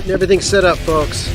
Getting everything set up, folks.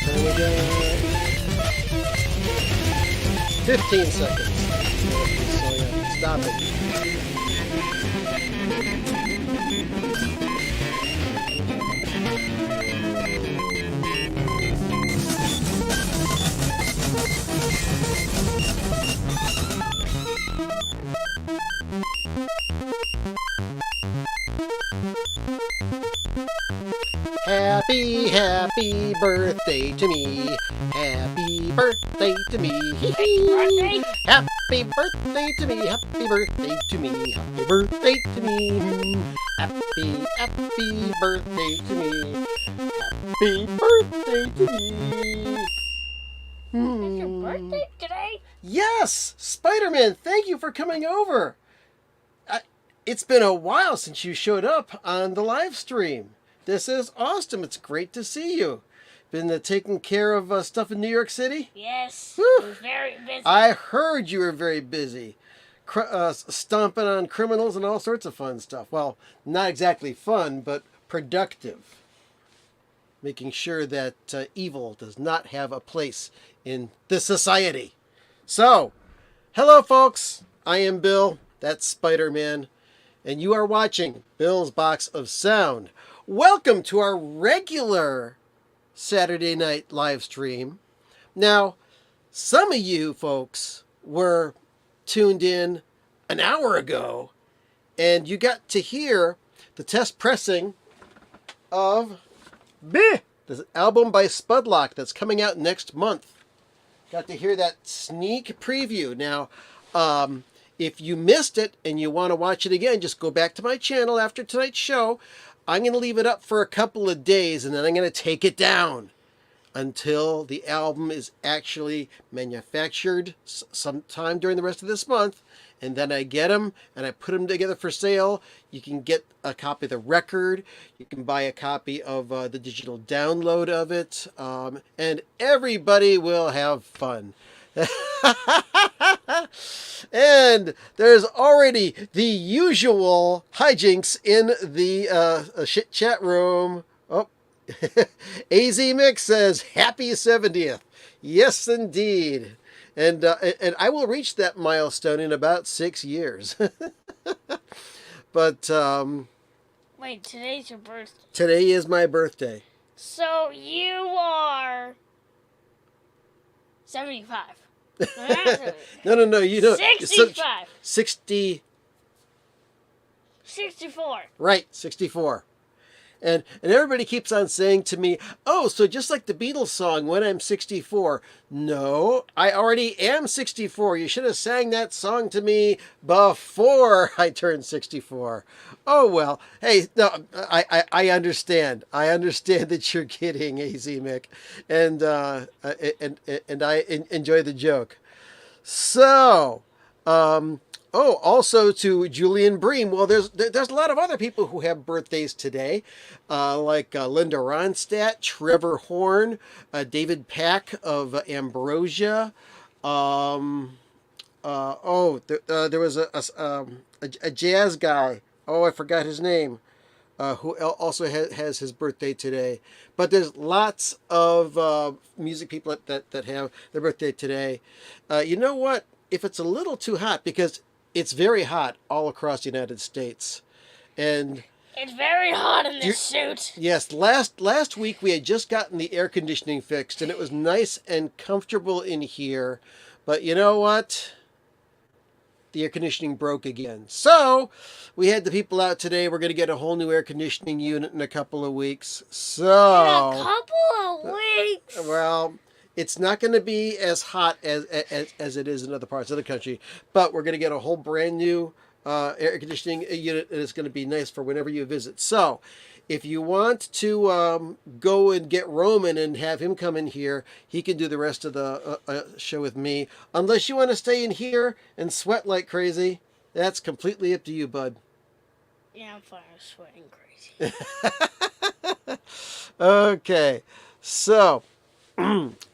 And we got 15 seconds. So yeah, stop it. Happy, happy birthday to me. Happy birthday to me. Birthday? Happy birthday to me. Happy birthday to me. Happy birthday to me. Happy, happy birthday to me. Happy birthday to me. It's your birthday today? Yes! Spider-Man, thank you for coming over. It's been a while since you showed up on the live stream. This is awesome. It's great to see you. Been taking care of stuff in New York City? Yes. Whew. It was very busy. I heard you were very busy. Stomping on criminals and all sorts of fun stuff. Well, not exactly fun, but productive. Making sure that evil does not have a place in this society. So, hello folks. I am Bill. That's Spider-Man. And you are watching Bill's Box of Sound. Welcome to our regular Saturday night live stream. Now, some of you folks were tuned in an hour ago, and you got to hear the test pressing of this album by Spudlock that's coming out next month. Got to hear that sneak preview. Now, if you missed it and you want to watch it again, just go back to my channel after tonight's show. I'm going to leave it up for a couple of days, and then I'm going to take it down until the album is actually manufactured sometime during the rest of this month. And then I get them and I put them together for sale. You can get a copy of the record. You can buy a copy of the digital download of it. And everybody will have fun. And there's already the usual hijinks in the shit chat room. Oh, AZ Mix says, happy 70th. Yes, indeed. And I will reach that milestone in about 6 years. But Wait, today's your birthday. today is my birthday. So you are 75. No. You know, 65. 60. 64. Right, 64. And everybody keeps on saying to me, oh, so just like the Beatles song, When I'm 64. No, I already am 64. You should have sang that song to me before I turned 64. Oh, well, hey, no, I understand. I understand that you're kidding, AZ Mick. And I enjoy the joke. So, also to Julian Bream. Well, there's a lot of other people who have birthdays today, like Linda Ronstadt, Trevor Horn, David Pack of Ambrosia. There was a jazz guy. Oh, I forgot his name. Who also has his birthday today. But there's lots of music people that have their birthday today. You know what? If it's a little too hot, because it's very hot all across the United States. And It's very hot in this suit. yes, last week we had just gotten the air conditioning fixed, and it was nice and comfortable in here. But you know what? The air conditioning broke again. So we had the people out today. We're going to get a whole new air conditioning unit in a couple of weeks. So In a couple of weeks. well, it's not going to be as hot as it is in other parts of the country, but we're going to get a whole brand new air conditioning unit, and it's going to be nice for whenever you visit. So if you want to go and get Roman and have him come in here, he can do the rest of the show with me. Unless you want to stay in here and sweat like crazy, that's completely up to you, bud. Yeah, I'm fine. I'm sweating crazy. Okay, so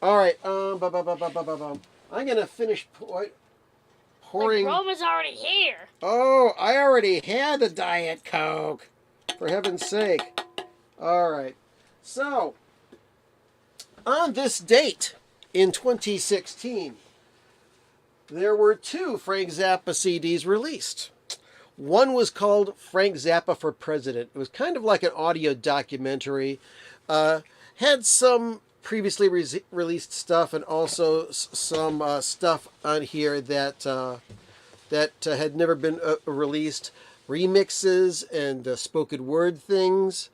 all right. I'm gonna finish pouring. Like Roman's already here. Oh, I already had the Diet Coke. For heaven's sake. All right. So, on this date in 2016, there were 2 Frank Zappa CDs released. One was called Frank Zappa for President. It was kind of like an audio documentary. Had some previously released stuff, and also some stuff on here that had never been released, remixes and spoken word things.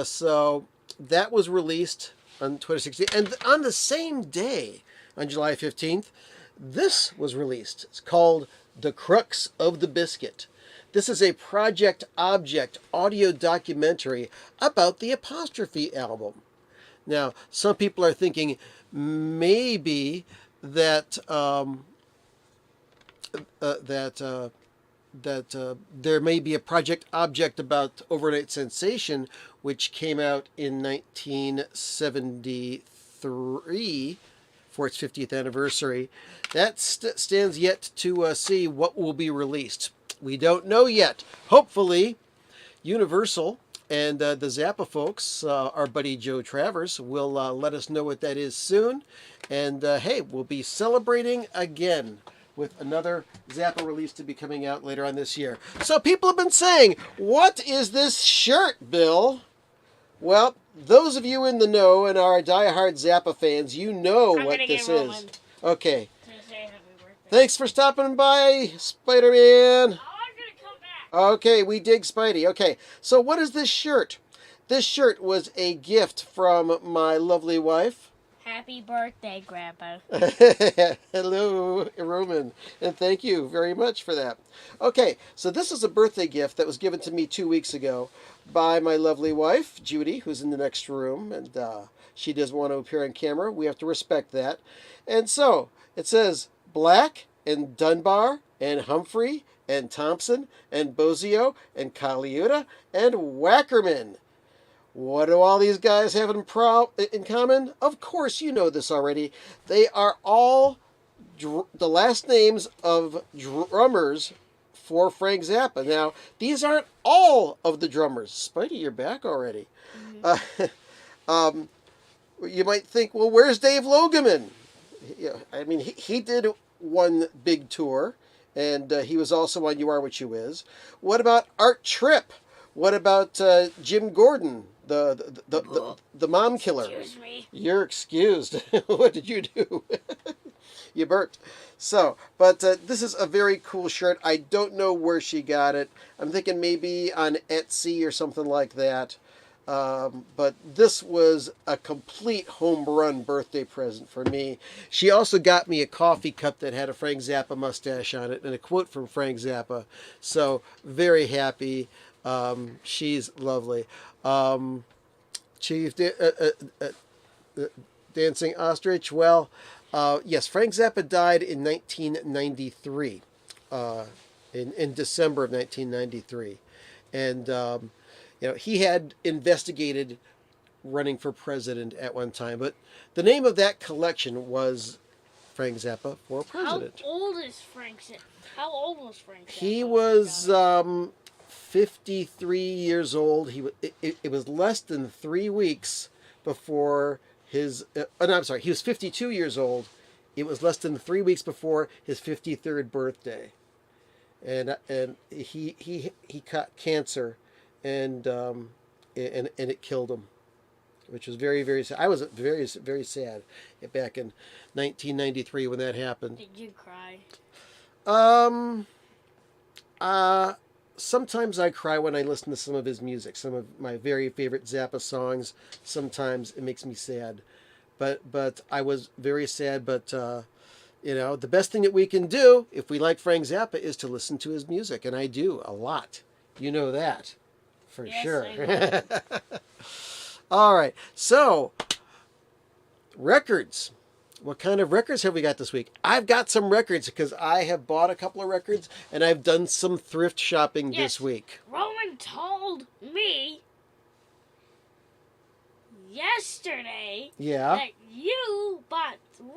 So that was released on 2016, and on the same day, on July 15th, this was released. It's called The Crux of the Biscuit. This is a Project Object audio documentary about the Apostrophe album. Now, some people are thinking maybe that there may be a Project Object about Overnight Sensation, which came out in 1973 for its 50th anniversary. That stands yet to see what will be released. We don't know yet. Hopefully, Universal and the Zappa folks, our buddy Joe Travers, will let us know what that is soon. And hey, we'll be celebrating again with another Zappa release to be coming out later on this year. So people have been saying, what is this shirt, Bill? Well, those of you in the know and are diehard Zappa fans, you know what this is. Okay. Thanks for stopping by, Spider-Man. Okay, we dig Spidey. Okay, so what is this shirt? This shirt was a gift from my lovely wife. Happy birthday, Grandpa. Hello, Roman, and thank you very much for that. Okay, so this is a birthday gift that was given to me 2 weeks ago by my lovely wife, Judy, who's in the next room, and she doesn't want to appear on camera. We have to respect that. And so, it says Black and Dunbar and Humphrey and Thompson and Bozio and Caliuta and Wackerman. What do all these guys have in common? Of course, you know this already. They are all the last names of drummers for Frank Zappa. Now, these aren't all of the drummers. Spidey, you're back already. Mm-hmm. You might think, well, where's Dave Logeman? I mean, he did one big tour. And he was also on You Are What You Is. What about Art Tripp? What about Jim Gordon, the mom killer? Excuse me. You're excused. What did you do? You burped. So, but this is a very cool shirt. I don't know where she got it. I'm thinking maybe on Etsy or something like that. But this was a complete home run birthday present for me. She also got me a coffee cup that had a Frank Zappa mustache on it and a quote from Frank Zappa. So very happy. She's lovely. Chief Dancing Ostrich. Well, yes, Frank Zappa died in 1993, in December of 1993. And he had investigated running for president at one time, but the name of that collection was Frank Zappa for President. How old is Frank Zappa? How old was Frank Zappa? He was 53 years old. It was less than 3 weeks before his... I'm sorry, he was 52 years old. It was less than 3 weeks before his 53rd birthday. And he caught cancer. And it killed him, which was very, very sad. I was very, very sad back in 1993 when that happened. Did you cry? Sometimes I cry when I listen to some of his music, some of my very favorite Zappa songs. Sometimes it makes me sad, but I was very sad. But the best thing that we can do if we like Frank Zappa is to listen to his music, and I do a lot. You know that. For yes, sure. I know. All right. So, records. What kind of records have we got this week? I've got some records because I have bought a couple of records and I've done some thrift shopping this week. Roman told me yesterday that you bought 3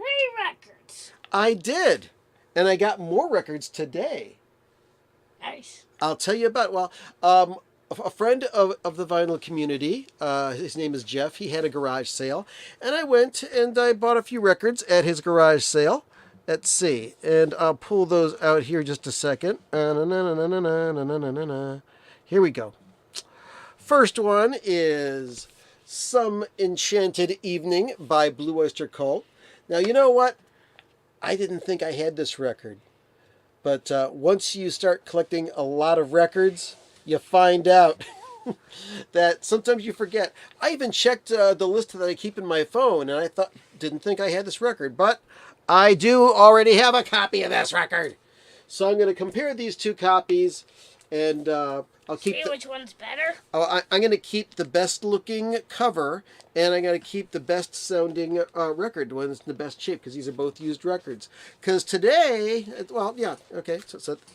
records. I did. And I got more records today. Nice. I'll tell you about, a friend of the vinyl community, his name is Jeff, he had a garage sale, and I went and I bought a few records at his garage sale. Let's see, and I'll pull those out here just a second. Here we go. First one is Some Enchanted Evening by Blue Oyster Cult. Now, you know what? I didn't think I had this record, but once you start collecting a lot of records, you find out that sometimes you forget. I even checked the list that I keep in my phone, and I didn't think I had this record, but I do already have a copy of this record. So I'm going to compare these 2 copies and I'll keep See which one's better? I'm going to keep the best looking cover, and I'm going to keep the best sounding record, the one that's in the best shape, because these are both used records. Because today, well, yeah, okay.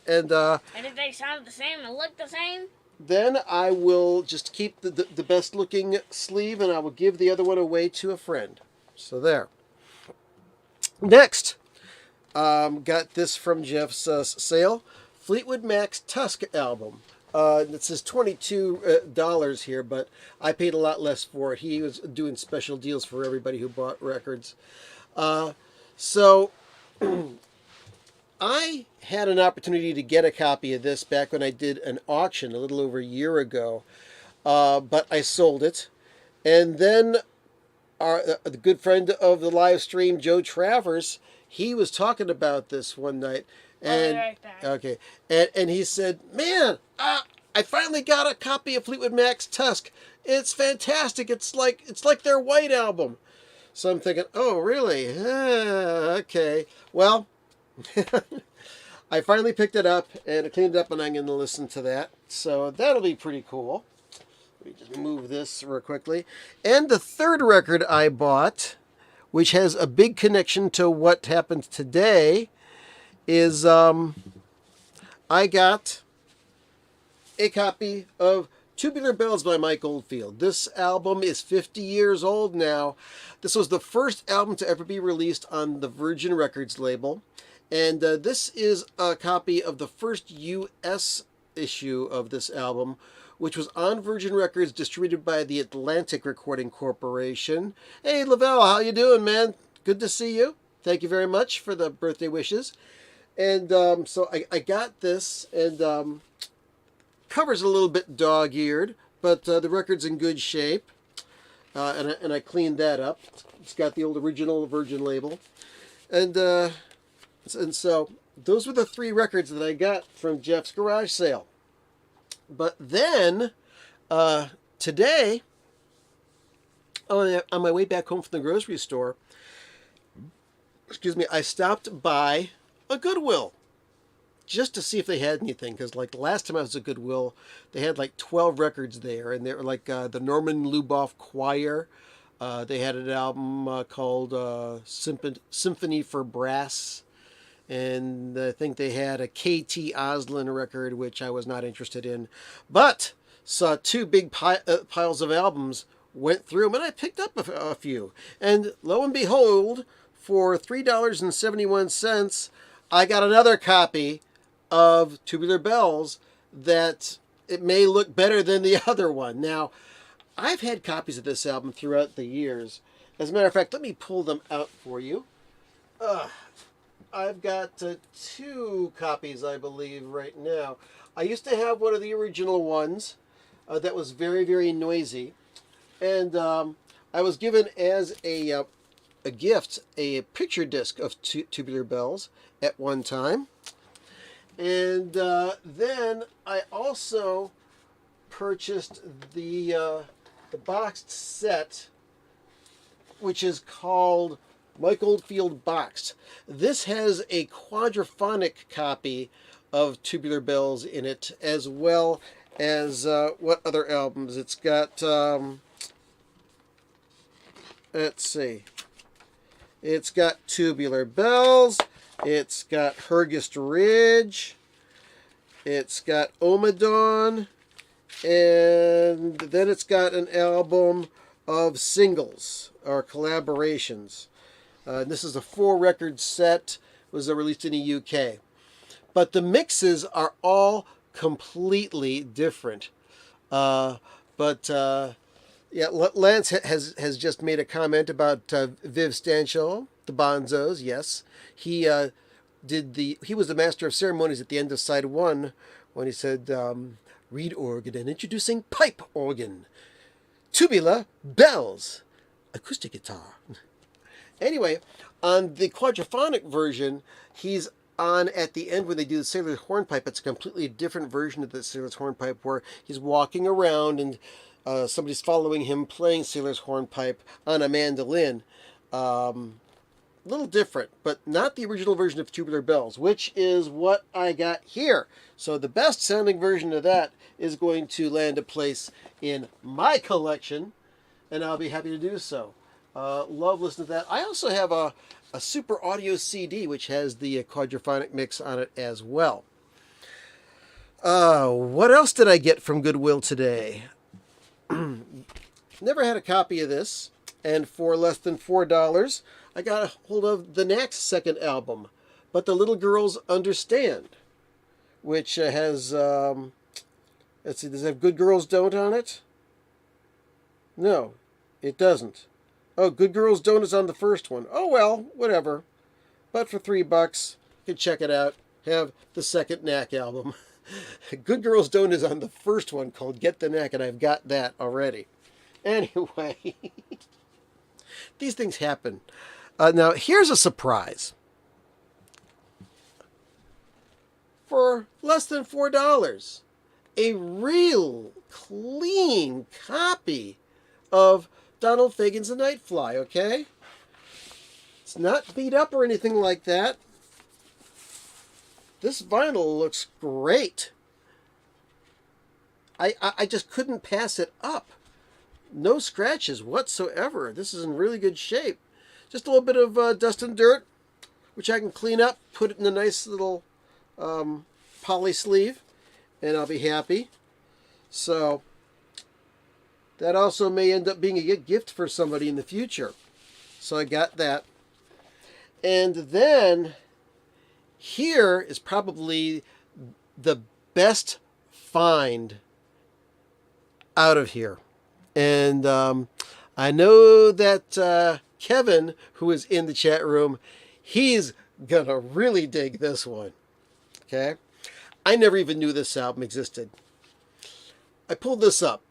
And if they sound the same and look the same? Then I will just keep the best looking sleeve, and I will give the other one away to a friend. So there. Next, got this from Jeff's sale. Fleetwood Mac's Tusk album. It says $22 here, but I paid a lot less for it. He was doing special deals for everybody who bought records. So I had an opportunity to get a copy of this back when I did an auction a little over a year ago, but I sold it. And then the good friend of the live stream, Joe Travers, he was talking about this one night. And right back. okay, and he said, "Man, I finally got a copy of Fleetwood Mac's Tusk. It's fantastic. It's like their White album." So I'm thinking, "Oh, really? Okay. Well." I finally picked it up and I cleaned it up, and I'm going to listen to that. So that'll be pretty cool. Let me just move this real quickly. And the third record I bought, which has a big connection to what happened today, is I got a copy of Tubular Bells by Mike Oldfield. This album is 50 years old now. This was the first album to ever be released on the Virgin Records label. And this is a copy of the first U.S. issue of this album, which was on Virgin Records, distributed by the Atlantic Recording Corporation. Hey, Lavelle, how you doing, man? Good to see you. Thank you very much for the birthday wishes. And so I got this, and cover's a little bit dog-eared, but the record's in good shape. And I cleaned that up. It's got the old original Virgin label. And so those were the three records that I got from Jeff's garage sale. But then today, on my way back home from the grocery store, I stopped by a Goodwill just to see if they had anything. Because like the last time I was at Goodwill, they had like 12 records there, and they were like the Norman Luboff Choir. They had an album called Symphony for Brass. And I think they had a K.T. Oslin record, which I was not interested in. But saw two big piles of albums, went through them, and I picked up a few. And lo and behold, for $3.71, I got another copy of Tubular Bells that it may look better than the other one. Now, I've had copies of this album throughout the years. As a matter of fact, let me pull them out for you. I've got two copies, I believe, right now. I used to have one of the original ones that was very, very noisy. And I was given as a gift a picture disc of Tubular Bells at one time. And then I also purchased the boxed set, which is called Mike Oldfield Boxed. This has a quadraphonic copy of Tubular Bells in it, as well as what other albums? It's got, let's see. It's got Tubular Bells. It's got Hergest Ridge. It's got Omadon. And then it's got an album of singles or collaborations. This is a 4-record set. It was released in the UK. But the mixes are all completely different. Yeah, Lance has just made a comment about Viv Stanshall, the Bonzos. Yes, he was the master of ceremonies at the end of side 1 when he said, "Reed organ and introducing pipe organ, tubular bells, acoustic guitar." Anyway, on the quadraphonic version, he's on at the end when they do the sailor's hornpipe. It's a completely different version of the sailor's hornpipe where he's walking around and somebody's following him playing sailor's hornpipe on a mandolin, little different, but not the original version of Tubular Bells, which is what I got here. So the best sounding version of that is going to land a place in my collection, and I'll be happy to do so. Love listening to that. I also have a Super Audio CD, which has the quadraphonic mix on it as well. What else did I get from Goodwill today? Never had a copy of this, and for less than $4, I got a hold of the Knack's second album, But the Little Girls Understand, which has, let's see, does it have Good Girls Don't on it? No, it doesn't. Oh, Good Girls Don't is on the first one. Oh, well, whatever. But for $3, you can check it out. Have the second Knack album. Good Girls Don't is on the first one called Get the Knack, and I've got that already. Anyway, these things happen. Now, here's a surprise. For less than $4, a real clean copy of Donald Fagen's The Nightfly, okay? It's not beat up or anything like that. This vinyl looks great. I just couldn't pass it up. No scratches whatsoever. This is in really good shape. Just a little bit of dust and dirt, which I can clean up, put it in a nice little poly sleeve, and I'll be happy. So that also may end up being a good gift for somebody in the future. So I got that. And then here is probably the best find out of here. And I know that Kevin, who is in the chat room, he's going to really dig this one. Okay? I never even knew this album existed. I pulled this up.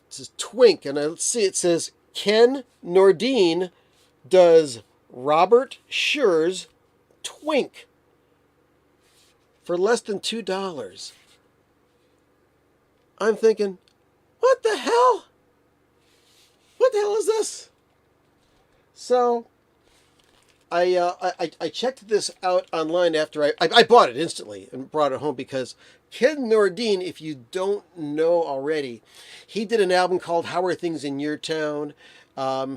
It says Twink, and let's see, it says Ken Nordine does Robert Schur's Twink for less than $2. I'm thinking, what the hell? What the hell is this? So I checked this out online after I bought it instantly and brought it home because Ken Nordine, if you don't know already, he did an album called How Are Things in Your Town?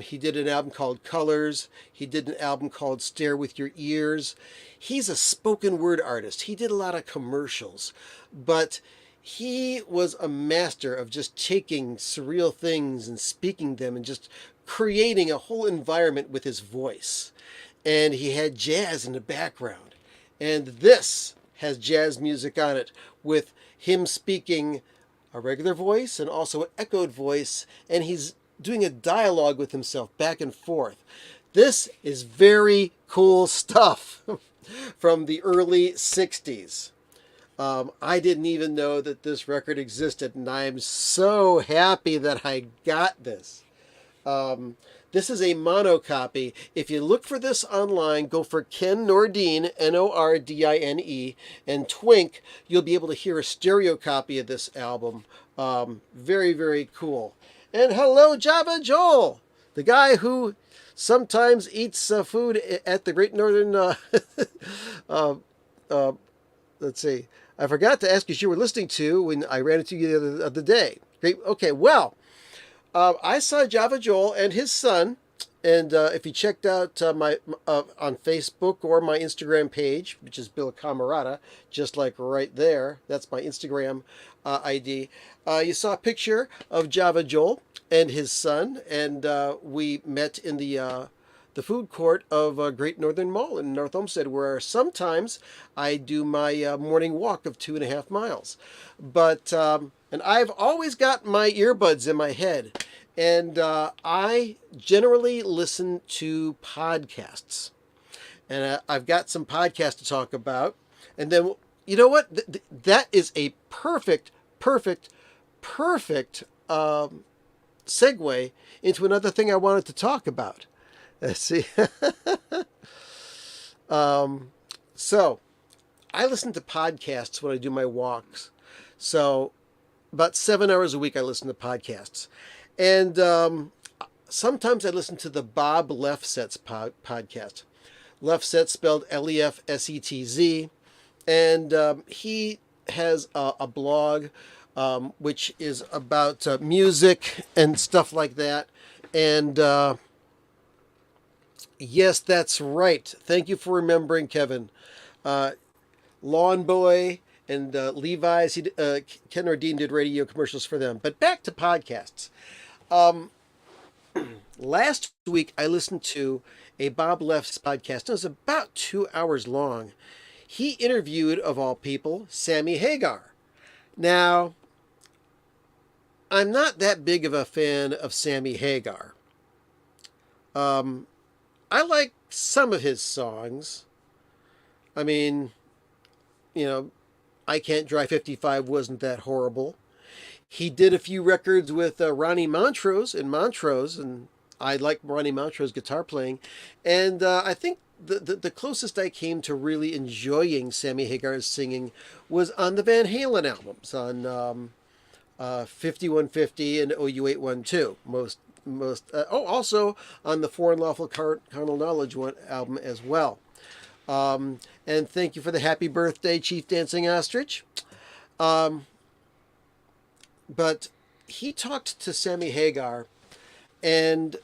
He did an album called Colors. He did an album called Stare With Your Ears. He's a spoken word artist. He did a lot of commercials, but he was a master of just taking surreal things and speaking them and just creating a whole environment with his voice. And he had jazz in the background. And this has jazz music on it with him speaking a regular voice and also an echoed voice. And he's doing a dialogue with himself back and forth. This is very cool stuff from the early 60s. I didn't even know that this record existed, and I'm so happy that I got this. This is a mono copy. If you look for this online, go for Ken Nordine, Nordine, and Twink. You'll be able to hear a stereo copy of this album. Very, very cool. And hello, Java Joel, the guy who sometimes eats food at the Great Northern... let's see. I forgot to ask if you were listening to when I ran into you the other day. Great. Okay, well, I saw Java Joel and his son, and if you checked out my on Facebook or my Instagram page, which is Bill Camarada, just like right there, that's my Instagram ID, you saw a picture of Java Joel and his son, and we met in the food court of Great Northern Mall in North Olmsted, where sometimes I do my morning walk of 2.5 miles. But, and I've always got my earbuds in my head, and I generally listen to podcasts. And I've got some podcasts to talk about. And then, you know what? That is a perfect segue into another thing I wanted to talk about. Let's see. So I listen to podcasts when I do my walks. So about 7 hours a week I listen to podcasts. And sometimes I listen to the Bob Lefsetz podcast. Lefsetz spelled Lefsetz, and he has a blog which is about music and stuff like that. And yes, that's right. Thank you for remembering, Kevin. Lawn Boy and Levi's. Ken Nordine did radio commercials for them. But back to podcasts. Last week, I listened to a Bob Lefsetz podcast. It was about 2 hours long. He interviewed, of all people, Sammy Hagar. Now, I'm not that big of a fan of Sammy Hagar. I like some of his songs. I mean, I Can't Drive 55 wasn't that horrible. He did a few records with Ronnie Montrose, and I like Ronnie Montrose's guitar playing. And I think the closest I came to really enjoying Sammy Hagar's singing was on the Van Halen albums, on 5150 and OU812. Also on the Foreign Lawful Carnal Knowledge album as well. And thank you for the happy birthday, Chief Dancing Ostrich. But he talked to Sammy Hagar, and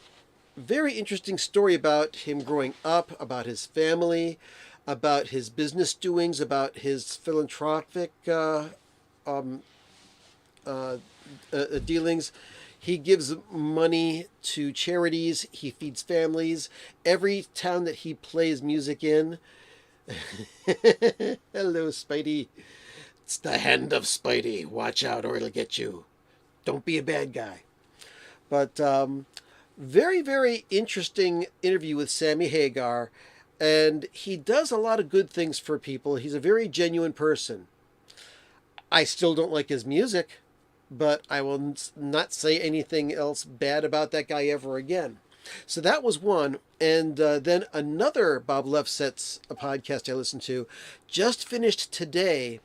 very interesting story about him growing up, about his family, about his business doings, about his philanthropic dealings. He gives money to charities. He feeds families. Every town that he plays music in. Hello, Spidey. It's the hand of Spidey. Watch out or it'll get you. Don't be a bad guy. But very, very interesting interview with Sammy Hagar. And he does a lot of good things for people. He's a very genuine person. I still don't like his music, but I will not say anything else bad about that guy ever again. So that was one. And then another Bob Lefsetz podcast I listened to, just finished today,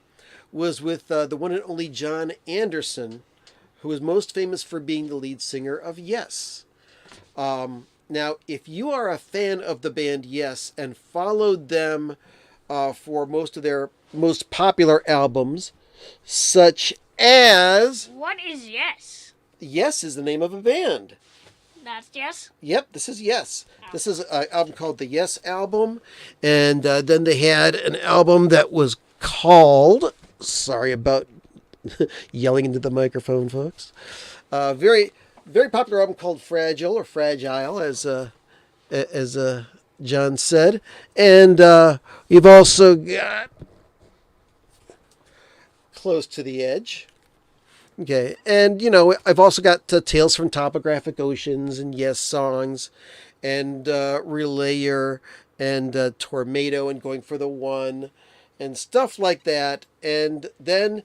was with the one and only John Anderson, who is most famous for being the lead singer of Yes. Now, if you are a fan of the band Yes and followed them for most of their most popular albums, such as... What is Yes? Yes is the name of a band. That's Yes? Yep, this is Yes. Oh. This is an album called the Yes Album. And then they had an album that was called... Sorry about yelling into the microphone, folks. Very, very popular album called Fragile, or Fragile, as John said. And you've also got Close to the Edge. Okay, and I've also got Tales from Topographic Oceans and Yes songs, and Relayer, and Tornado, and Going for the One, and stuff like that. And then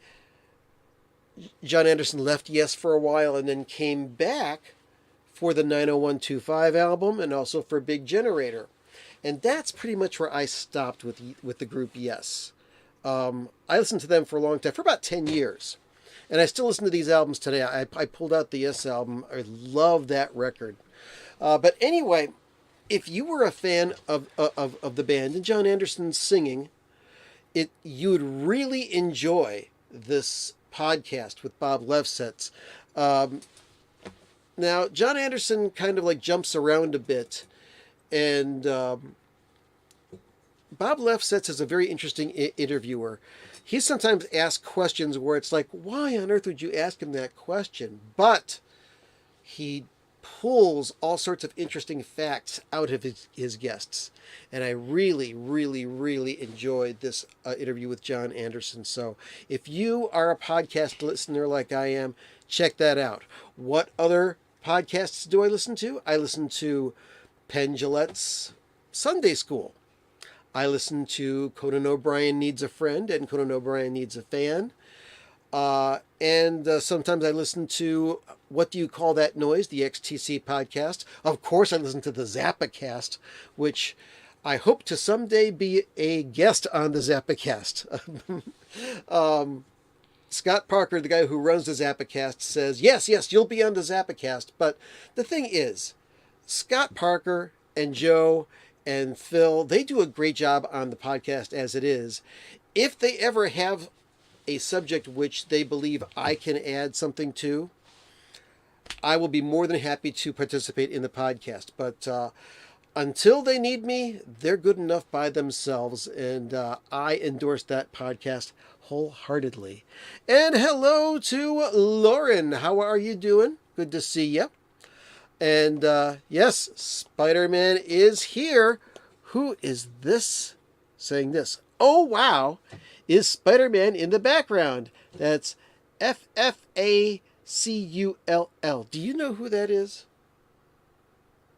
John Anderson left Yes for a while and then came back for the 90125 album and also for Big Generator. And that's pretty much where I stopped with the group Yes. I listened to them for a long time, for about 10 years. And I still listen to these albums today. I pulled out the Yes album. I love that record. But anyway, if you were a fan of the band and John Anderson's singing, you would really enjoy this podcast with Bob Lefsetz. Now, John Anderson kind of jumps around a bit, and Bob Lefsetz is a very interesting interviewer. He sometimes asks questions where it's like, why on earth would you ask him that question? But he pulls all sorts of interesting facts out of his guests. And I really, really, really enjoyed this interview with John Anderson. So if you are a podcast listener like I am, check that out. What other podcasts do I listen to? I listen to Penn Jillette's Sunday School. I listen to Conan O'Brien Needs a Friend and Conan O'Brien Needs a Fan. And sometimes I listen to What Do You Call That Noise, the XTC podcast. Of course, I listen to the Zappacast, which I hope to someday be a guest on the Zappacast. Scott Parker, the guy who runs the Zappacast, says, yes, you'll be on the Zappacast. But the thing is, Scott Parker and Joe and Phil, they do a great job on the podcast as it is. If they ever have a subject which they believe I can add something to, I will be more than happy to participate in the podcast. But until they need me, they're good enough by themselves, and I endorse that podcast wholeheartedly. And hello to Lauren. How are you doing? Good to see you. And yes, Spider-Man is here. Who is this saying this? Oh, wow. Is Spider-Man in the background? That's FFACULL. Do you know who that is?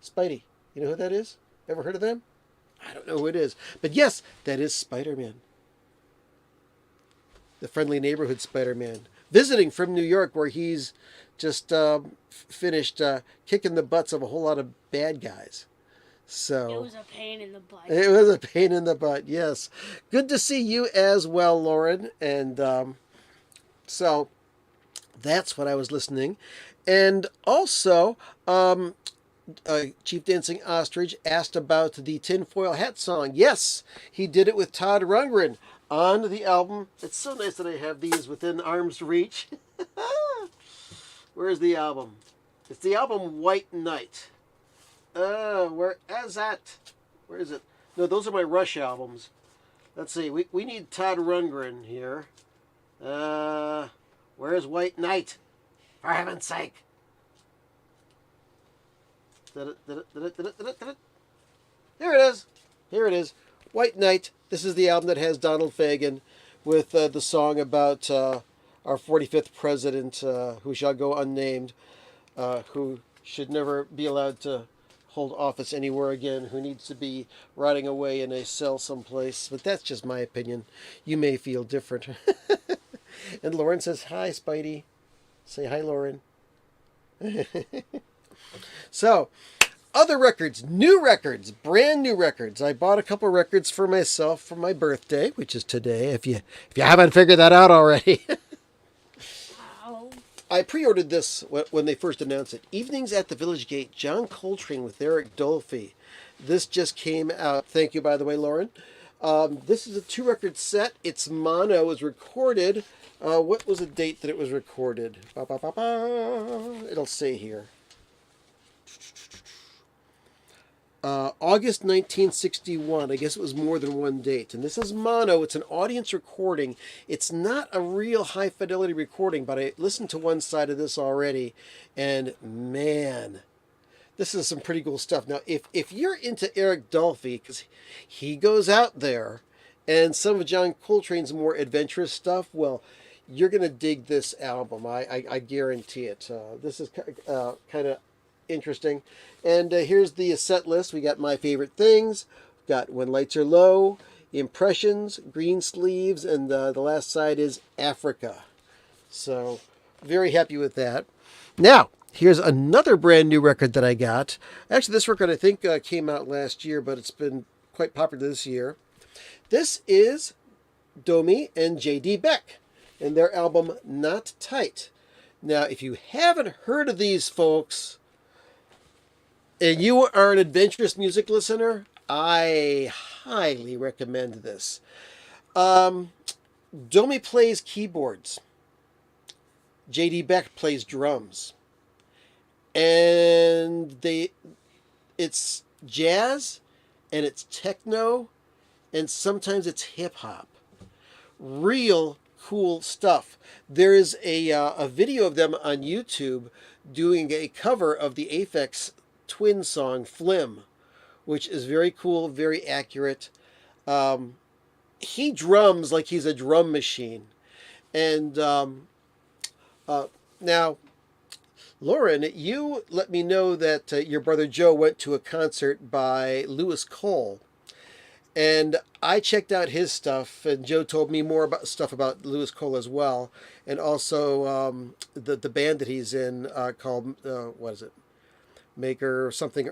Spidey. You know who that is? Ever heard of them? I don't know who it is. But yes, that is Spider-Man. The friendly neighborhood Spider-Man. Visiting from New York, where he's just finished kicking the butts of a whole lot of bad guys. So It was a pain in the butt. it was a pain in the butt, yes. Good to see you as well, Lauren. And so that's what I was listening. And also, Chief Dancing Ostrich asked about the Tinfoil Hat song. Yes, he did it with Todd Rundgren on the album. It's so nice that I have these within arm's reach. Where's the album? It's the album White Knight. Where is that? Where is it? No, those are my Rush albums. Let's see. We need Todd Rundgren here. Where's White Knight? For heaven's sake. Here it is. Here it is. White Knight. This is the album that has Donald Fagen with the song about our 45th president, who shall go unnamed, who should never be allowed to hold office anywhere again, who needs to be rotting away in a cell someplace. But that's just my opinion. You may feel different. And Lauren says, hi, Spidey. Say hi, Lauren. So, other records, new records, brand new records. I bought a couple records for myself for my birthday, which is today, if you haven't figured that out already. Wow. I pre-ordered this when they first announced it. Evenings at the Village Gate, John Coltrane with Eric Dolphy. This just came out. Thank you, by the way, Lauren. This is a 2-record set. It's mono. It was recorded. What was the date that it was recorded? It'll say here. August 1961. I guess it was more than one date. And this is mono. It's an audience recording. It's not a real high fidelity recording, but I listened to one side of this already, and man, this is some pretty cool stuff. Now, if you're into Eric Dolphy, because he goes out there, and some of John Coltrane's more adventurous stuff, well, you're going to dig this album. I guarantee it. This is kind of interesting. And here's the set list. We got My Favorite Things, got When Lights Are Low, Impressions, Green Sleeves, and the last side is Africa. So very happy with that. Now, here's another brand new record that I got. Actually, this record I think came out last year, but it's been quite popular this year. This is Domi and J.D. Beck and their album Not Tight. Now, if you haven't heard of these folks, and you are an adventurous music listener, I highly recommend this. Domi plays keyboards. J.D. Beck plays drums. And it's jazz, and it's techno, and sometimes it's hip-hop. Real cool stuff. There is a video of them on YouTube doing a cover of the Aphex Twin song Flim, which is very cool, very accurate. He drums like he's a drum machine. And now, Lauren, you let me know that your brother Joe went to a concert by Lewis Cole. And I checked out his stuff, and Joe told me more about stuff about Lewis Cole as well. And also the band that he's in called, what is it? Maker something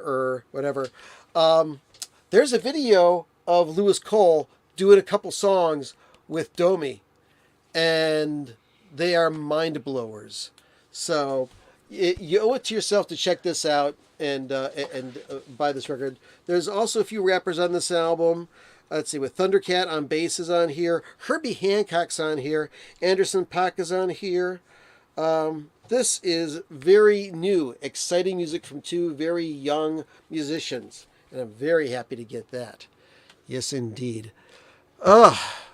whatever. There's a video of Lewis Cole doing a couple songs with Domi, and they are mind blowers. So you owe it to yourself to check this out and buy this record. There's also a few rappers on this album. Let's see, with Thundercat on bass is on here. Herbie Hancock's on here. Anderson .Paak is on here. This is very new, exciting music from two very young musicians. And I'm very happy to get that. Yes, indeed.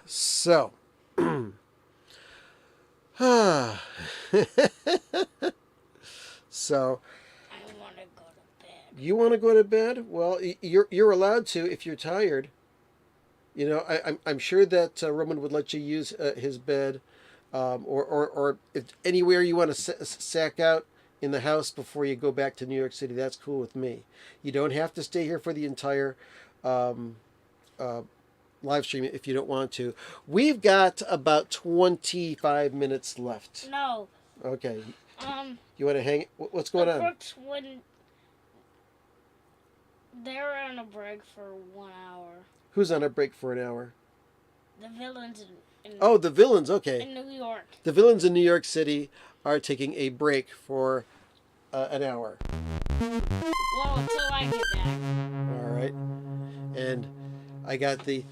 So. So. I want to go to bed. You want to go to bed? Well, you're allowed to if you're tired. You know, I'm sure that Roman would let you use his bed, or if anywhere you want to sack out in the house before you go back to New York City. That's cool with me. You don't have to stay here for the entire live stream if you don't want to. We've got about 25 minutes left. No. Okay. You want to hang? What's going on? Crooks wouldn't. They're on a break for 1 hour. Who's on a break for an hour? The villains in Oh, the villains. Okay. in New York. The villains in New York City are taking a break for an hour. Well, until I get back. All right. And I got the.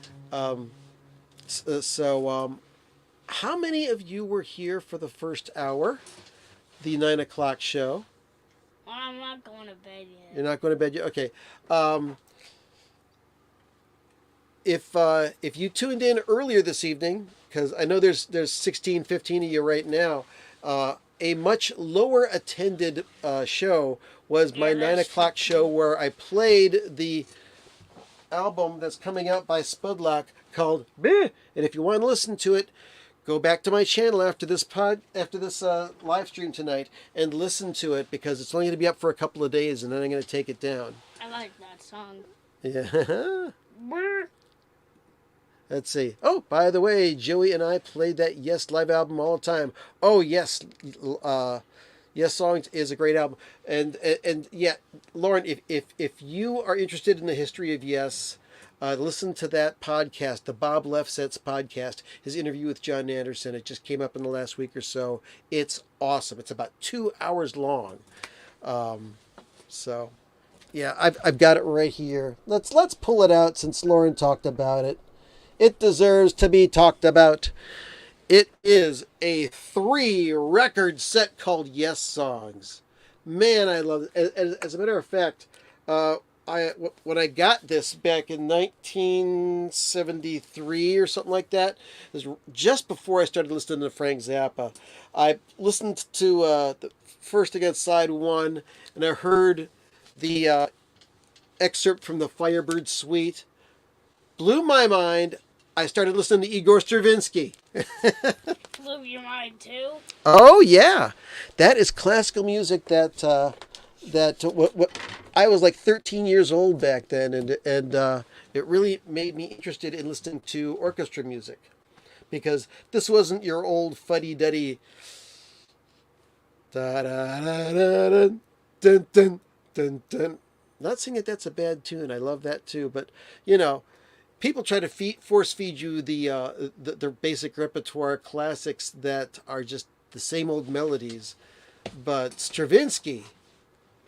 How many of you were here for the first hour? The 9 o'clock show. Well, I'm not going to bed yet. You're not going to bed yet? Okay. If you tuned in earlier this evening, because I know there's 16, 15 of you right now, a much lower attended show was my 9 o'clock show where I played the album that's coming out by Spudlock called Meh. And if you want to listen to it, go back to my channel after this live stream tonight and listen to it, because it's only going to be up for a couple of days and then I'm going to take it down. I like that song. Yeah. Brr. Let's see. Oh, by the way, Joey and I played that Yes live album all the time. Oh, yes. Yes Songs is a great album. And yeah, Lauren, if you are interested in the history of Yes, listen to that podcast, the Bob Lefsetz podcast, his interview with John Anderson. It just came up in the last week or so. It's awesome. It's about 2 hours long. So, yeah, I've got it right here. Let's pull it out since Lauren talked about it. It deserves to be talked about. It is a 3-record set called Yes Songs. Man, I love it. As a matter of fact, when I got this back in 1973 or something like that, it was just before I started listening to Frank Zappa. I listened to the First Against Side 1, and I heard the excerpt from the Firebird Suite. Blew my mind. I started listening to Igor Stravinsky. Blew your mind too? Oh yeah, that is classical music. What I was like 13 years old back then, and it really made me interested in listening to orchestra music, because this wasn't your old fuddy-duddy. Da da da da dun dun dun dun dun. Not saying that that's a bad tune. I love that too, but you know. People try to force feed you the basic repertoire classics that are just the same old melodies. But Stravinsky,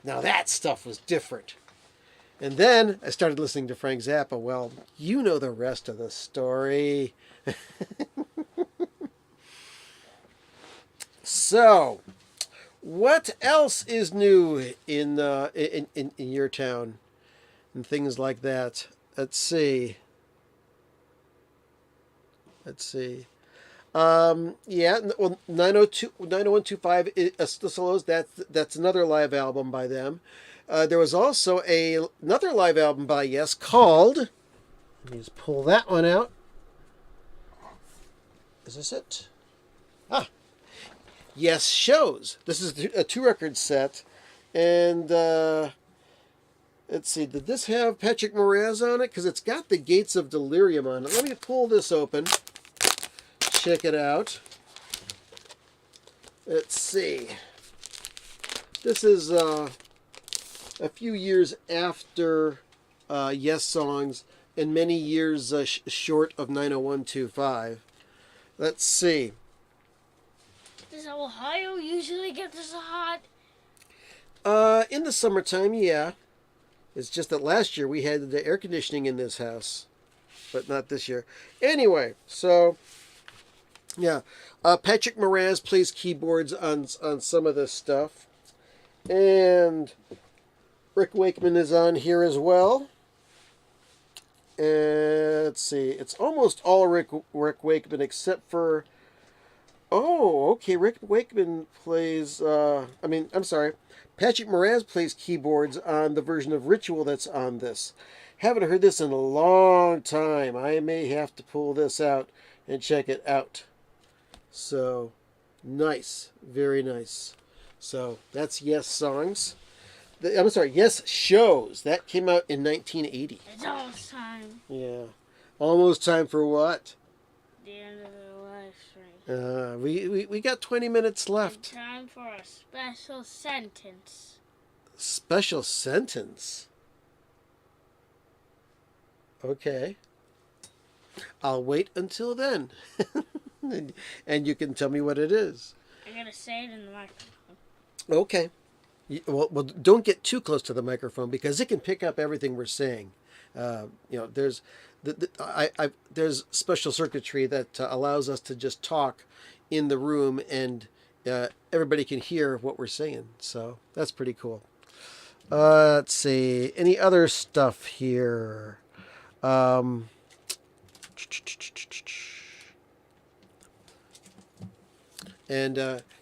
now that stuff was different. And then I started listening to Frank Zappa. Well, you know the rest of the story. So, what else is new in your town and things like that? Let's see. Yeah, well, 90125 The Solos, that's another live album by them. There was also another live album by Yes called, let me just pull that one out. Is this it? Yes Shows. This is a 2-record set, and let's see, did this have Patrick Moraz on it? Because it's got the Gates of Delirium on it. Let me pull this open. Check it out. Let's see. This is a few years after Yes Songs and many years short of 90125. Let's see. Does Ohio usually get this hot? In the summertime, yeah. It's just that last year we had the air conditioning in this house, but not this year. Anyway, so yeah, Patrick Moraz plays keyboards on some of this stuff, and Rick Wakeman is on here as well. And let's see, it's almost all Rick Wakeman except for okay, Rick Wakeman plays. I'm sorry, Patrick Moraz plays keyboards on the version of Ritual that's on this. Haven't heard this in a long time. I may have to pull this out and check it out. So, nice, very nice. So that's Yes Songs. I'm sorry, Yes Shows. That came out in 1980. It's almost time. Yeah, almost time for what? The end of the live stream. We got 20 minutes left. Time for a special sentence. Special sentence? Okay. I'll wait until then. and you can tell me what it is. I'm going to say it in the microphone. Okay. Well, don't get too close to the microphone because it can pick up everything we're saying. There's there's special circuitry that allows us to just talk in the room and everybody can hear what we're saying. So that's pretty cool. Let's see. Any other stuff here? And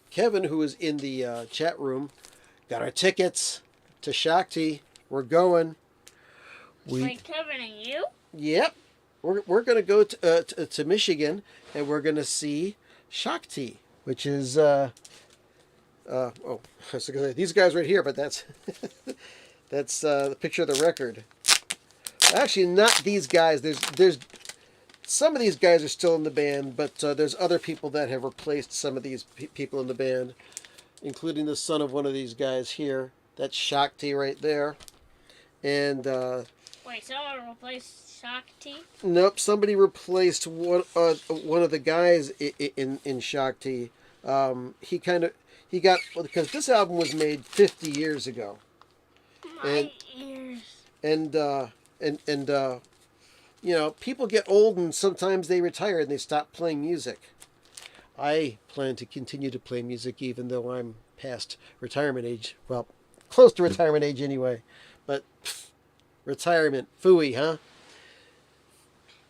Kevin, who is in the chat room, got our tickets to Shakti. We're going. Wait, Kevin and you? Yep. We're going to go to Michigan, and we're going to see Shakti, which is I was going to say these guys right here, but that's that's the picture of the record. Actually, not these guys. There's some of these guys are still in the band, but there's other people that have replaced some of these people in the band, including the son of one of these guys here. That's Shakti right there. And wait, someone replaced Shakti? Nope, somebody replaced one of the guys in Shakti. He got because this album was made 50 years ago. My ears. And people get old and sometimes they retire and they stop playing music. I plan to continue to play music even though I'm past retirement age. Well, close to retirement age anyway. But retirement, phooey, huh?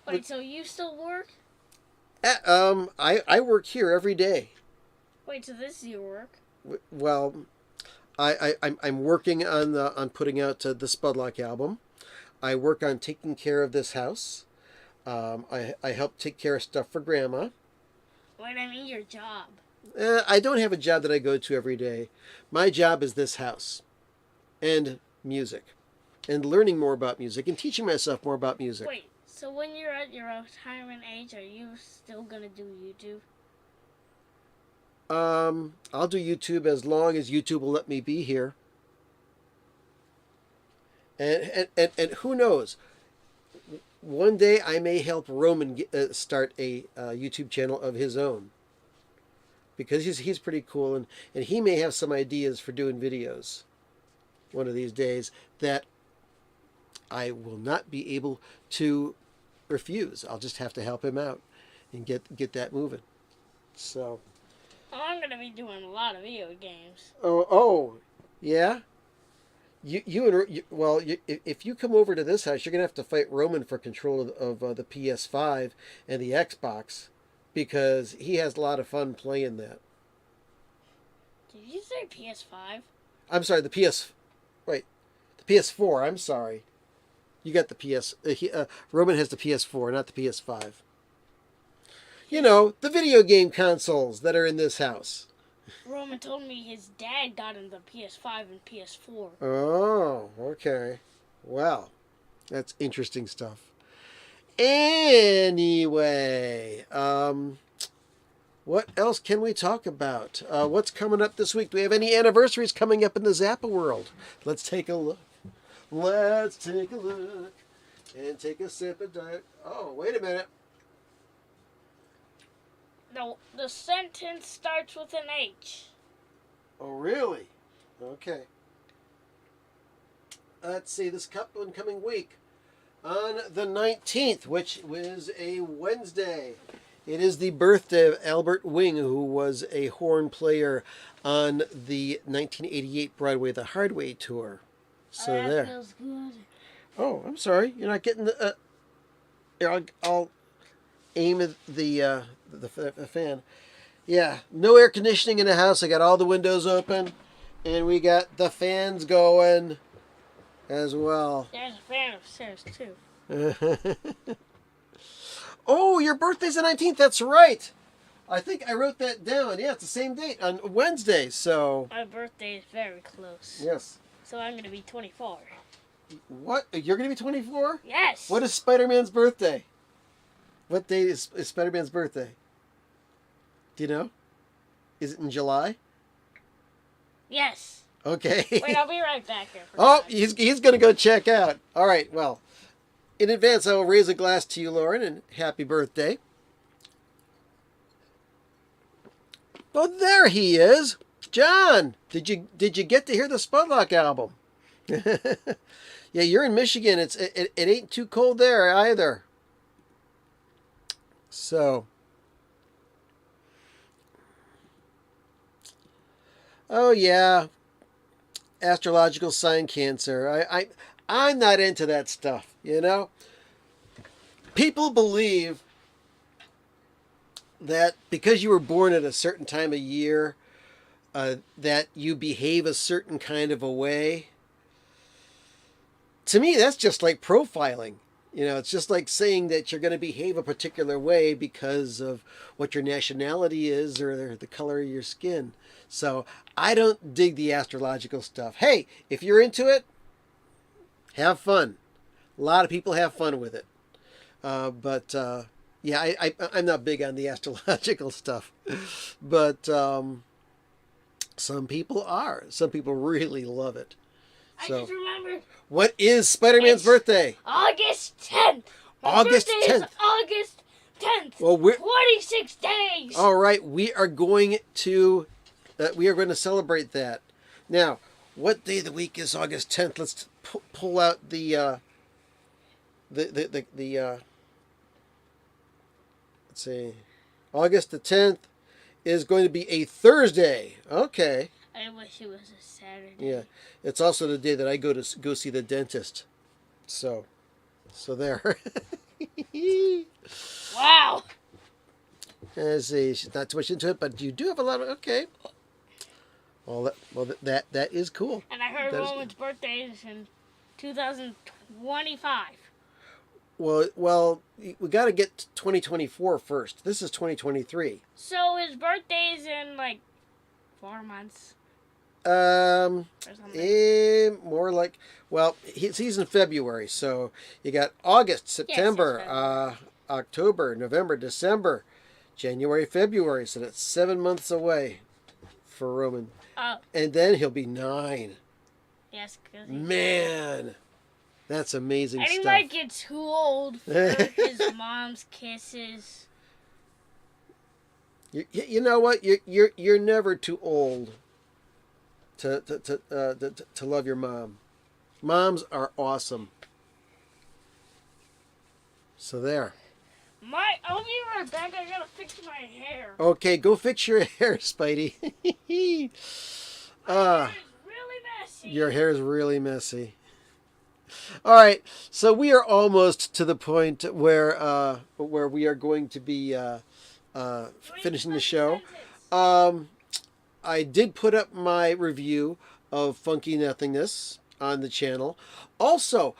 Wait, so you still work? I work here every day. Wait, so this is your work? Well, I'm working on putting out the Spudlock album. I work on taking care of this house. I help take care of stuff for Grandma. Wait, I mean your job. I don't have a job that I go to every day. My job is this house and music and learning more about music and teaching myself more about music. Wait, so when you're at your retirement age, are you still going to do YouTube? I'll do YouTube as long as YouTube will let me be here. And who knows? One day I may help Roman start a YouTube channel of his own. Because he's pretty cool and he may have some ideas for doing videos one of these days that I will not be able to refuse. I'll just have to help him out and get that moving. So I'm going to be doing a lot of video games. Yeah? If you come over to this house, you're going to have to fight Roman for control of the PS5 and the Xbox because he has a lot of fun playing that. Did you say PS5? I'm sorry, the PS4, I'm sorry. You got the PS... Roman has the PS4, not the PS5. You know, the video game consoles that are in this house. Roman told me his dad got him the PS5 and PS4. Oh, okay. Well, that's interesting stuff. Anyway, what else can we talk about? What's coming up this week? Do we have any anniversaries coming up in the Zappa world? Let's take a look. Let's take a look and take a sip of diet. Oh, wait a minute. No, the sentence starts with an H. Oh, really? Okay. let's see, this coming week on the 19th, which was a Wednesday. It is the birthday of Albert Wing, who was a horn player on the 1988 Broadway The Hard Way tour. So that there. feels good. Oh, I'm sorry. You're not getting the. Here, I'll aim at the fan. Yeah, no air conditioning in the house. I got all the windows open, and we got the fans going as well. There's a fan upstairs too. Oh, your birthday's the 19th. That's right. I think I wrote that down. Yeah, it's the same date on Wednesday. So My birthday is very close. yes. So I'm gonna be 24. What? You're gonna be 24? Yes. What is Spider-Man's birthday? What date is Spider-Man's birthday? Do you know? Is it in July? Yes. Okay. Wait, I'll be right back here. Oh, he's gonna go check out. All right. Well, in advance, I will raise a glass to you, Lauren, and happy birthday. Oh, there he is, John. Did you get to hear the Spudlock album? Yeah, you're in Michigan. It ain't too cold there either. So, oh yeah, astrological sign Cancer. I'm not into that stuff. You know, people believe that because you were born at a certain time of year, that you behave a certain kind of a way. To me, that's just like profiling. You know, it's just like saying that you're going to behave a particular way because of what your nationality is or the color of your skin. So I don't dig the astrological stuff. Hey, if you're into it, have fun. A lot of people have fun with it. But yeah, I'm not big on the astrological stuff. But some people are. Some people really love it. I So, just remembered. what is Spider-Man's It's Birthday? August 10th. My August birthday 10th. Is August 10th. Well, 26 days. all right. We are going to celebrate that. Now, what day of the week is August 10th? Let's pull out the let's see. August the 10th is going to be a Thursday. Okay. I wish it was a Saturday. Yeah. It's also the day that I go see the dentist. So there. Wow. Let's see. She's not too much into it, but you do have a lot of. Okay. Well, that is cool. And I heard That is Roman's birthday is in 2025. Well, we got to get to 2024 first. This is 2023. So his birthday's in like 4 months. More like, well, he's in February, so you got August, September, February. October, November, December, January, February. So that's 7 months away for Roman, and then he'll be 9. Yes, because Man, that's amazing and he stuff. might get too old for his mom's kisses. You know what? You're never too old to love your mom. Moms are awesome. So there. I'll be right back. I gotta fix my hair. Okay, go fix your hair, Spidey. My hair is really messy. Your hair is really messy. All right, so we are almost to the point where we are going to be finishing the show. I did put up my review of Funky Nothingness on the channel. Also,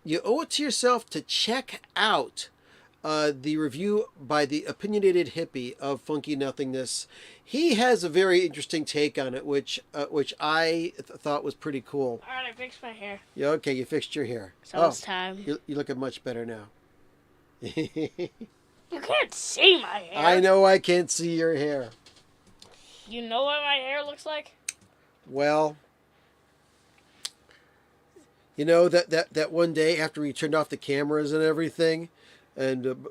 you owe it to yourself to check out the review by the Opinionated Hippie of Funky Nothingness. He has a very interesting take on it, which I thought was pretty cool. All right, I fixed my hair. Yeah, okay, you fixed your hair. So it's time. You're looking much better now. You can't see my hair. I know I can't see your hair. You know what my hair looks like? Well, you know that one day after we turned off the cameras and everything, and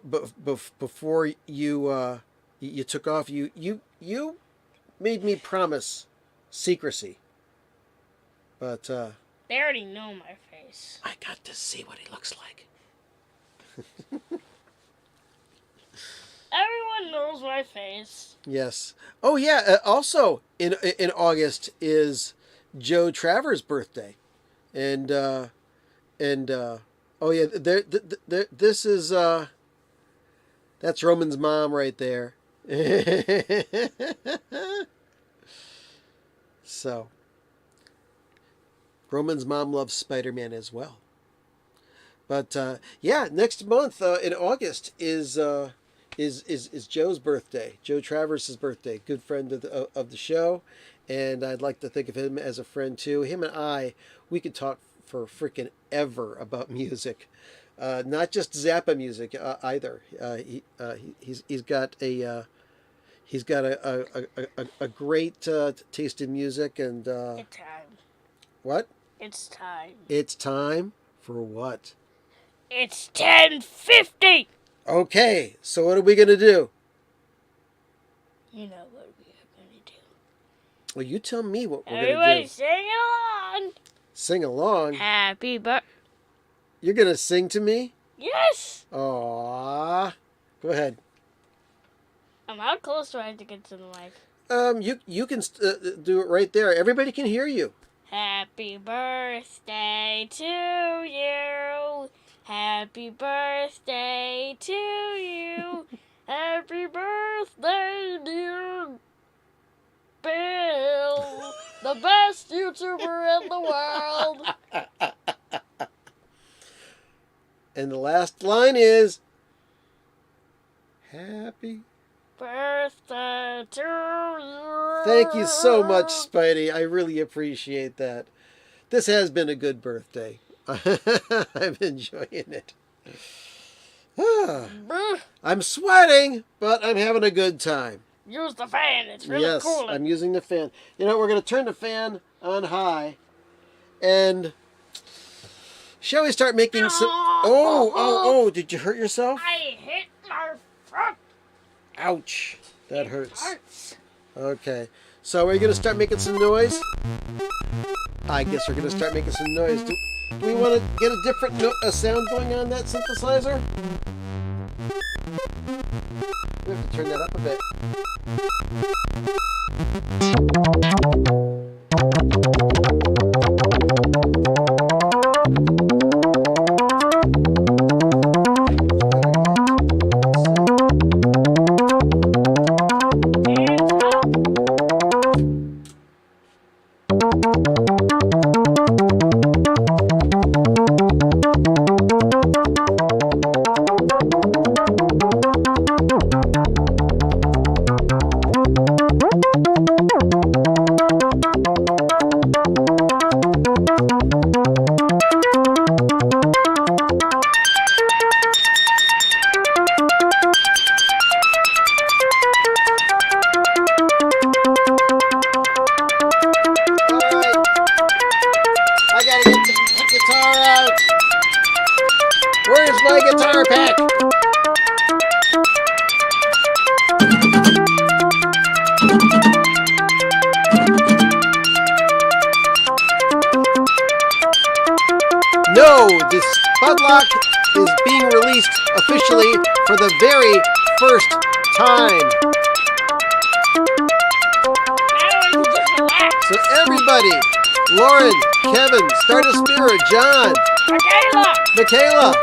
before you took off, you made me promise secrecy. But They already know my face. I got to see what he looks like. Everyone knows my face. Yes. Oh yeah. Also in August is Joe Travers' birthday, and oh yeah, this is that's Roman's mom right there. So Roman's mom loves Spider-Man as well. But yeah, next month in August is Joe's birthday, Joe Travers' birthday, good friend of the show, and I'd like to think of him as a friend too. Him and I, we could talk for freaking ever about music, not just Zappa music either. He's got a great taste in music, and It's time. what? It's time. It's time for what? It's 10:50. Okay, so what are we gonna do? You know what we are gonna do. Well, you tell me what we're Everybody gonna do. sing along. Sing along. Happy birthday. You're gonna sing to me? Yes. Aww. Go ahead. How close do I have to get to the mic? You can do it right there. Everybody can hear you. Happy birthday to you. Happy birthday to you. Happy birthday, dear Bill. The best YouTuber in the world. And the last line is Happy Birthday to you. Thank you so much, Spidey. I really appreciate that. This has been a good birthday. I'm enjoying it. I'm sweating, but I'm having a good time. Use the fan. It's really Yes, cool. I'm using the fan. You know, we're going to turn the fan on high. And shall we start making some... Oh, did you hurt yourself? I hit my foot. Ouch. That It hurts. hurts. Okay. So we're going to start making some noise? I guess we're going to start making some noise. Do we want to get a different sound going on that synthesizer? We have to turn that up a bit. Where's my guitar pack? No, this Spudlock is being released officially for the very first time. So everybody, Lauren, Kevin, Stardust Spirit, John, Michaela,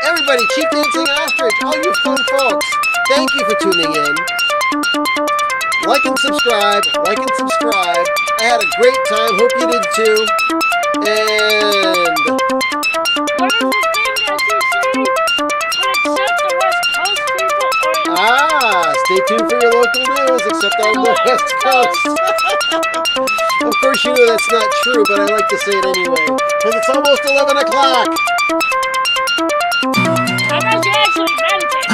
everybody, Chief Dancing Ostrich, all you fun folks, thank you for tuning in. Like and subscribe, like and subscribe. I had a great time, hope you did too. And What is the thing that you say? Except the West Coast people or stay tuned for your local news, except on the West Coast. Of course you know that's not true, but I like to say it anyway, because it's almost 11 o'clock. I thought you actually meant it.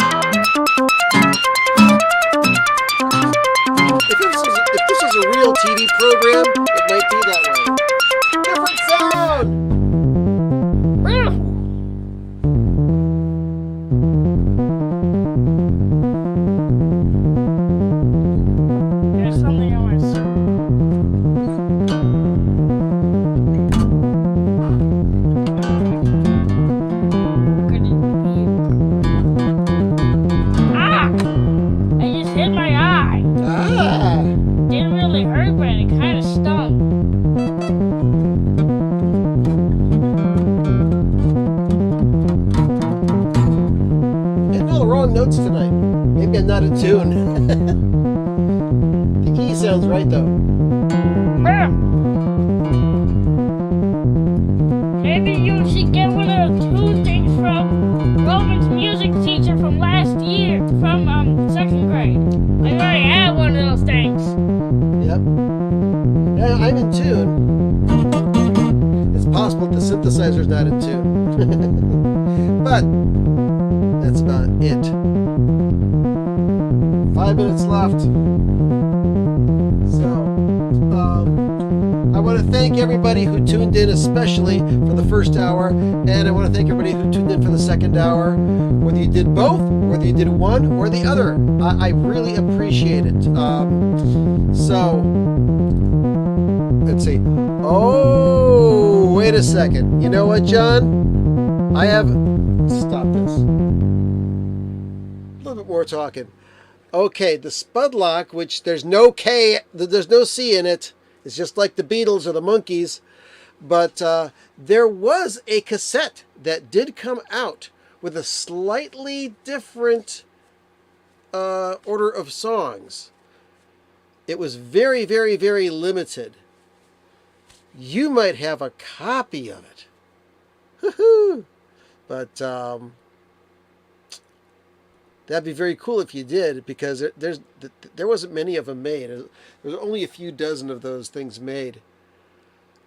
If this was a real TV program, it might be that way. Different sound! There's something I want to say. notes tonight. Maybe I'm not in tune. The E sounds right though. Maybe you should get one of the two things from Roman's music teacher from last year, from 2nd grade. I already had one of those things. Yep. Yeah, I'm in tune. It's possible the synthesizer's not in tune. But that's about it. 5 minutes left. So, I want to thank everybody who tuned in, especially for the first hour, and I want to thank everybody who tuned in for the second hour. Whether you did both, whether you did one or the other, I really appreciate it. So, let's see. Oh, wait a second. You know what, John? I have... Stop this. A little bit more talking. Okay, the Spudlock, which there's no K, there's no C in it. It's just like the Beatles or the Monkees. But there was a cassette that did come out with a slightly different order of songs. It was very, very, very limited. You might have a copy of it. Woohoo! But that'd be very cool if you did, because there wasn't many of them made. There was only a few dozen of those things made.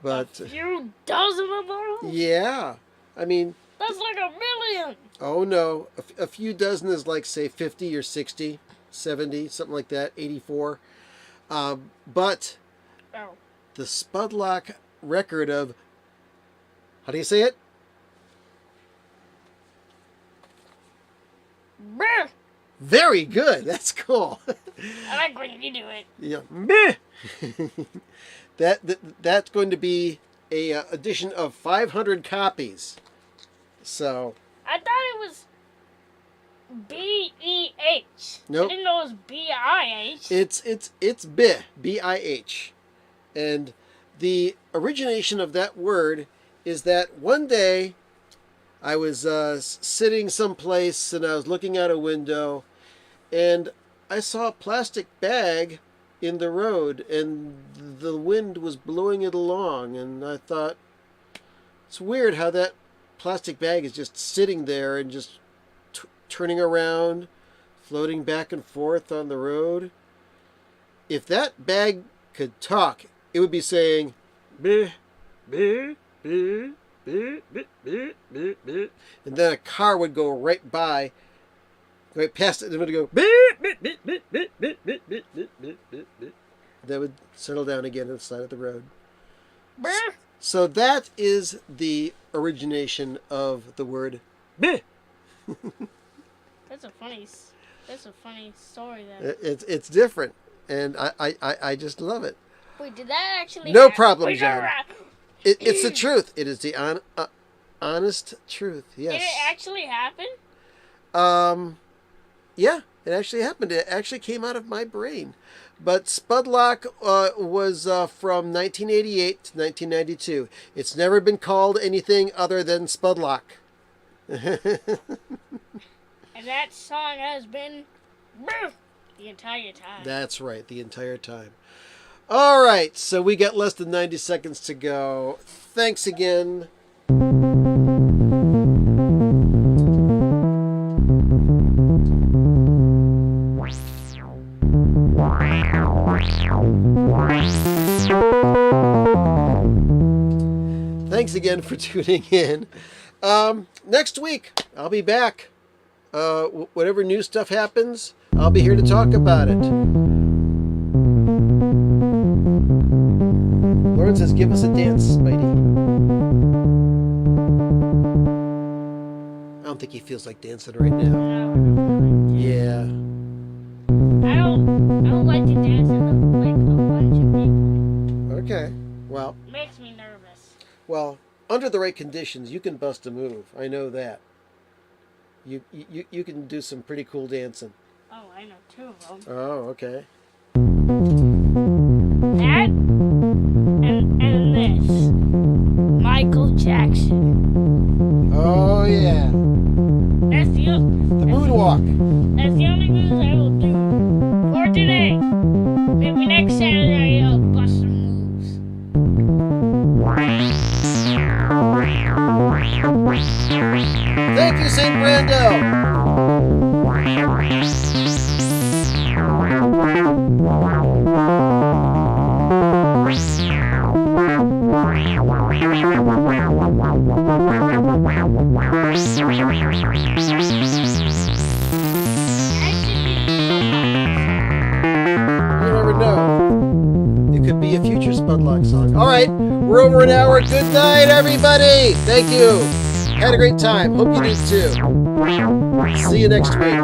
But A few dozen of those? yeah, I mean, That's like a million. oh no, a few dozen is like, say, 50 or 60, 70, something like that, 84. But Oh. the Spudlock record of, how do you say it? Brr. Very good. That's cool. I like when you do it. Yeah. Meh. That's going to be a edition of 500 copies. So. I thought it was B-E-H. Nope. I didn't know it was B-I-H. It's bih, B-I-H, and the origination of that word is that one day I was sitting someplace and I was looking out a window, and I saw a plastic bag in the road, and the wind was blowing it along, and I thought, it's weird how that plastic bag is just sitting there and just turning around, floating back and forth on the road. If that bag could talk, it would be saying, "Bih, bih, bih, bih, bih, bih, bih, bih," and then a car would go right by, right past it, and it would go, "Bih, bih, bih, bih, bih, bih, bih, bih, bih, bih, bih, bih." That would settle down again on the side of the road. Brr. So that is the origination of the word "bih." That's a funny story then. It's different, and I just love it. Wait, did that actually No happen? problem, Wait, John. It's the truth. It is the honest truth. Yes. Did it actually happen? Yeah, it actually happened. It actually came out of my brain. But Spudlock was from 1988 to 1992. It's never been called anything other than Spudlock. And that song has been brr, the entire time. That's right, the entire time. All right, so we got less than 90 seconds to go. Thanks again. Thanks again for tuning in. Next week, I'll be back. Whatever new stuff happens, I'll be here to talk about it. Lauren says, give us a dance, Spidey. I don't think he feels like dancing right now. Yeah. I don't like to dance in like a bunch of people. Okay. Well. Makes me nervous. Well, under the right conditions, you can bust a move. I know that. You can do some pretty cool dancing. Oh, I know two of them. Oh, okay. That and this. Michael Jackson. Oh, yeah. That's the The moonwalk. walk. That's the only moves I will do for today. Maybe next Saturday I'll bust some moves. Thank you, St. Brando. You never know. It could be a future Spudlock song. All right, we're over an hour. Good night, everybody. Thank you. Had a great time. Hope you did too. See you next week.